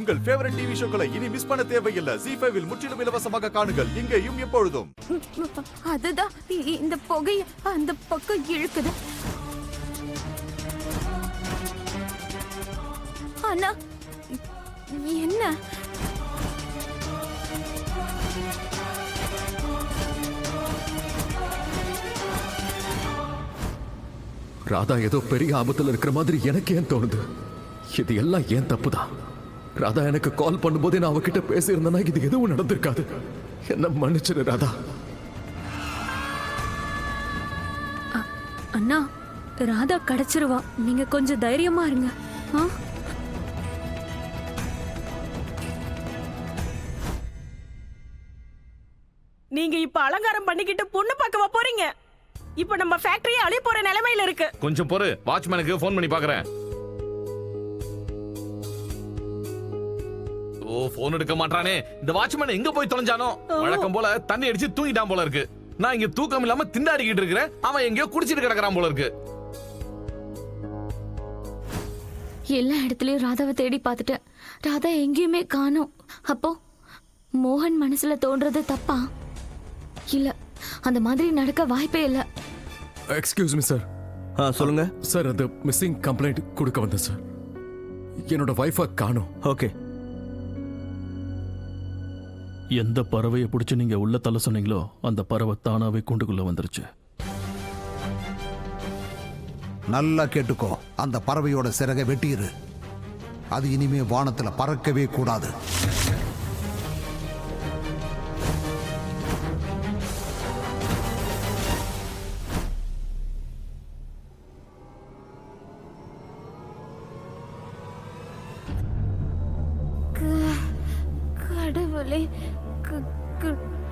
உங்கள் favourite TV ஷோக்களை இனி miss பண்ண தேவையில்லை. ZEE5 இல் முற்றிலும் இலவசமாக காணுங்கள், இங்கேயும் எப்பொழுதும். அதுதான் இந்த புகை அந்த பக்கம் இழுக்குது. ஆனா என்ன ராதா ஏதோ பெரிய ஆபத்துல இருக்கிற மாதிரி எனக்கு ஏன் தோணுது? இது எல்லாம் ஏன் தப்புதான். ராதா எனக்கு கால் பண்ணும்போதே நான் அவகிட்ட பேசியிருந்தேன்னா இது எதுவும் நடந்திருக்காது. என்ன மன்னிச்சிரு ராதா. அண்ணா, ராதா கிடைச்சிருவா. நீங்க கொஞ்சம் தைரியமா இருங்க. நீங்க இப்ப அலங்காரம் பண்ணிக்கிட்டு பொண்ணு பார்க்கவா போறீங்க? இப்ப நம்ம ஃபேக்டரியே அழிய போற நிலைமையில இருக்கு. கொஞ்சம் பொறு, வாட்ச்மேனுக்கு ஃபோன் பண்ணி பாக்குறேன். ஓ, ஃபோன் எடுக்க மாட்டானே. இந்த வாட்ச்மேன் எங்க போய் தொலைஞ்சானோ? வழக்கம் போல தண்ணி அடிச்சு தூங்கிட்டான் போல இருக்கு. நான் இங்க தூக்கம் இல்லாம திண்டாடிக்கிட்டு இருக்கிறேன், அவன் எங்கேயோ குடிச்சிட்டு கிடக்குறான் போல இருக்கு. எல்லா இடத்துலயும் ராதாவை தேடி பார்த்துட்டேன். ராதா எங்கேயுமே காணோம். அப்போ மோகன் மனசுல தோன்றது தப்பா? இல்ல, அந்த மாதிரி நடக்க வாய்ப்பே இல்ல. Excuse me sir. சொல்லுங்க சார், அது மிஸ்ஸிங் கம்ப்ளைண்ட் கொடுக்க வந்தேன் சார். என்னோட வைஃபை காணோம். ஓகே. எந்த பறவையை பிடிச்சி நீங்க உள்ள தள்ள சொன்னீங்களோ அந்த பறவை தானாவே கூண்டுக்குள்ள வந்துருச்சு. நல்லா கேட்டுக்கோ, அந்த பறவையோட சிறகை வெட்டிரு. அது இனிமே வானத்துல பறக்கவே கூடாது. கடவுளே,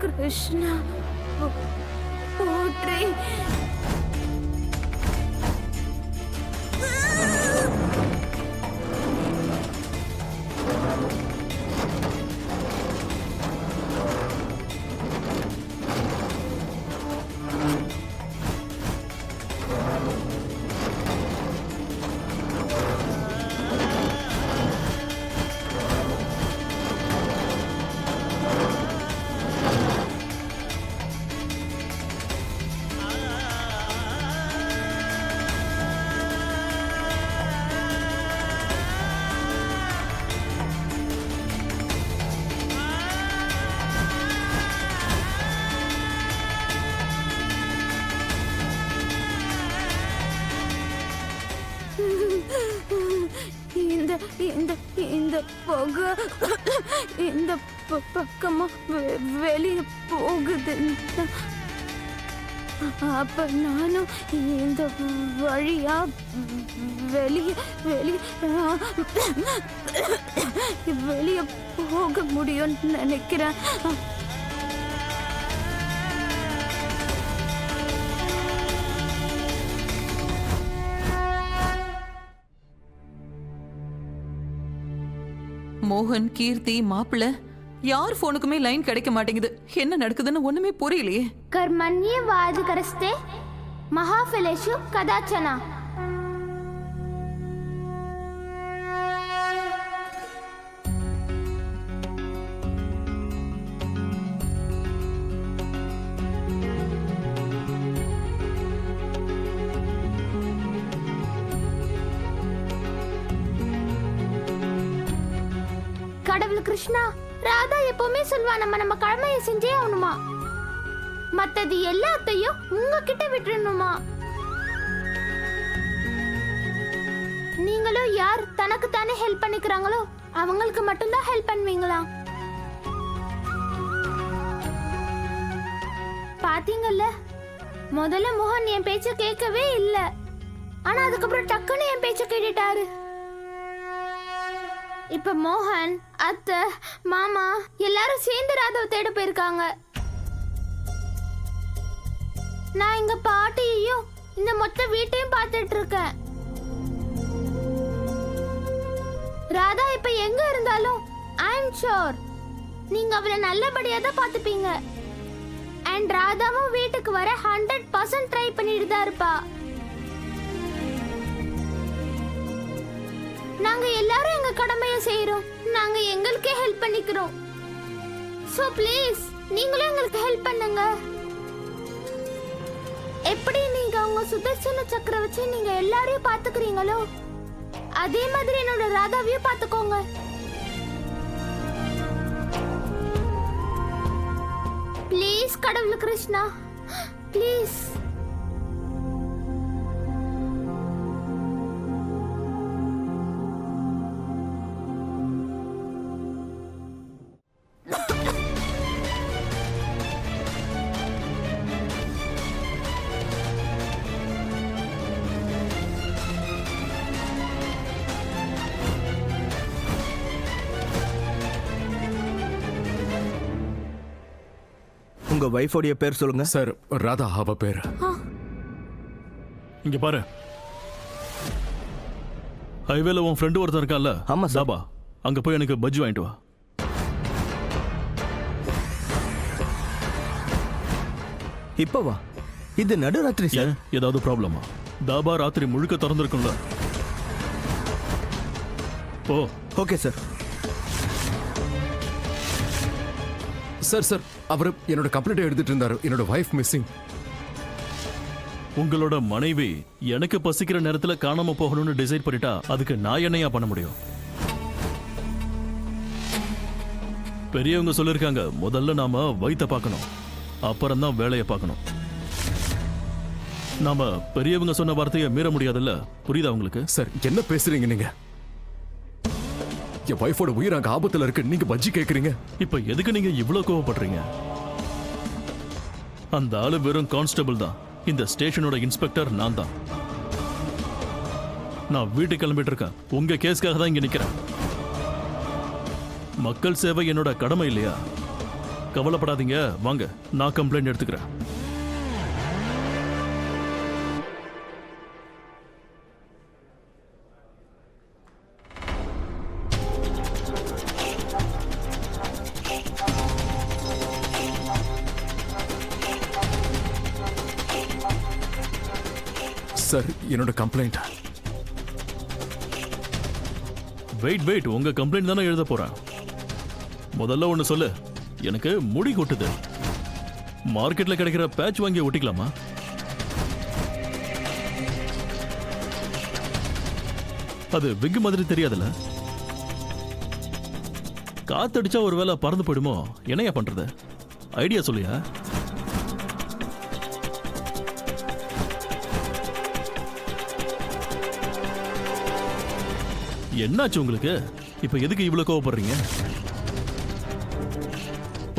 கிருஷ்ணா போற்றி. இந்த இந்த புகை இந்த பக்கமா வெளியே போகுது. அப்ப நானும் இந்த வழியா வெளியே வெளியே போக முடியும்னு நினைக்கிறேன். மோகன், கீர்த்தி, மாப்பிள்ள யார் போனுக்குமே லைன் கிடைக்க மாட்டேங்குது. என்ன நடக்குதுன்னு ஒண்ணுமே புரியலையே. கர்மண்யே வாதிகரஸ்தே மகாஃபலேஷு கதாச்சனா. கடவுள் கிருஷ்ணா, ராதா எப்பவுமே சொல்வா நம்ம கடமையை செஞ்சே ஆகணுமா, மத்தது எல்லாத்தையும் உங்ககிட்ட விட்டுறணுமா. நீங்களும் யார் தனக்கு தானே ஹெல்ப் பண்ணிக்கிறாங்களோ அவங்களுக்கு மட்டும்தான் ஹெல்ப் பண்ணுவீங்களா? பாத்தீங்கல்ல, முதல்ல மோகன் என் பேச்ச கேட்கவே இல்ல. ஆனா அதுக்கப்புறம் டக்குன்னு என் பேச்ச கேட்டுட்டாரு. இப்ப மோகன், அத்தை, மாமா எல்லாரும் சேர்ந்து ராதாவை தேட போயிருக்காங்க. நான் எங்க பாட்டியையும் இந்த மொத்த வீட்டையும் பார்த்துட்டு இருக்கேன். ராதா இப்ப எங்க இருந்தாலும் ஐ அம் ஷூர் நீங்க அவளை நல்லபடியா தான் பாத்துப்பீங்க. அண்ட் ராதாவும் வீட்டுக்கு வர 100% ட்ரை பண்ணிட்டு தான் இருப்பா. நாங்க எல்லாரும் எங்க கடமையை செய்யறோம். நாங்க எங்களுக்கே ஹெல்ப் பண்ணிக்கிறோம். சோ ப்ளீஸ் நீங்களும் எங்களுக்கு ஹெல்ப் பண்ணுங்க. எப்படி நீங்க உங்க சுதர்சன சக்கர வச்சு நீங்க எல்லாரையும் பாத்துக்கிறீங்களோ அதே மாதிரி என்னோட ராதாவையும் பாத்துக்கோங்க. ப்ளீஸ் கடவுள் கிருஷ்ணா, ப்ளீஸ். உங்க வைஃபோடைய பேர் சொல்லுங்க. சார், ராதா அவ பேர். இங்க பாரு, ஹைவேல உன் ஃப்ரெண்டு ஒருத்தன் இருக்கான்ல? ஆமா சார். தாபா, அங்க போய் எனக்கு பஜ்ஜி வாங்கிட்டு வா. இப்ப வா. இது நடுராத்திரி சார். ஏன், ஏதாவது ப்ராப்ளமா? தாபா ராத்திரி முழுக்க திறந்திருக்கும்ல. ஓ ஓகே சார். சார், அவர் என்னோட கம்ப்ளைண்ட் எடுத்துட்டு இருந்தாரு. என்னோட வைஃப் மிஸ்ஸிங். உங்களோட மனைவி எனக்கு பசிக்கிற நேரத்துல காணாம போகணும்னு டிசைட் பண்ணிட்டா அதுக்கு நான் என்னையா பண்ண முடியும்? பெரியவங்க சொல்லிருக்காங்க, முதல்ல நாம வயித்தை பார்க்கணும், அப்புறம் தான் வேலையை பார்க்கணும். நாம பெரியவங்க சொன்ன வார்த்தையை மீற முடியாதுல்ல, புரியுதா உங்களுக்கு? சார், என்ன பேசுறீங்க நீங்க? என் வைஃபோட உயிர் அங்க ஆபத்துல இருக்கு, நீங்க பஜ்ஜி கேக்குறீங்க? இப்ப எதுக்கு நீங்க இவ்வளவு கோவப்படுறீங்க? அந்த ஆளு வெறும் கான்ஸ்டபிள் தான். இந்த ஸ்டேஷனோட இன்ஸ்பெக்டர் நான் தான். நான் வீட்டுக்கு கிளம்பிட்டு இருக்கேன். உங்க கேஸ்க்காக தான் இங்க நிக்கிறேன். மக்கள் சேவை என்னோட கடமை இல்லையா? கவலைப்படாதீங்க, வாங்க, நான் கம்ப்ளைண்ட் எடுத்துக்கிறேன். சார், என்னோட கம்ப்ளைண்ட். வெயிட், உங்க கம்ப்ளைண்ட் தானே எழுத போறேன். முதல்ல ஒண்ணு சொல்லு, எனக்கு முடி கொட்டுது. மார்க்கெட்ல கிடைக்கிற பேட்ச் வாங்கி ஒட்டிக்கலாமா? அது விக் மாதிரி தெரியாதுல்ல? காத்தடிச்சா ஒருவேளை பறந்து போயிடுமோ? என்னையா பண்றது? ஐடியா சொல்லியா? என்னாச்சு உங்களுக்கு? இப்ப எதுக்கு இவ்வளவு கோவப்படுறீங்க?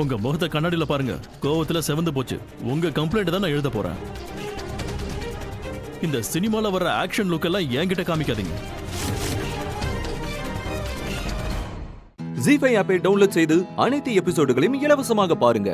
உங்க முகத்தை கண்ணாடியில பாருங்க, கோவத்துல செவந்து போச்சு. உங்க கம்ப்ளைண்ட் தான் நான் எழுத போறேன். இந்த சினிமால வர ஆக்ஷன் லுக் எல்லாம் என்கிட்ட காமிக்காதீங்க. ஜீ5 ஆப்பை டவுன்லோட் செய்து அனைத்து எபிசோடுகளையும் இலவசமாக பாருங்க.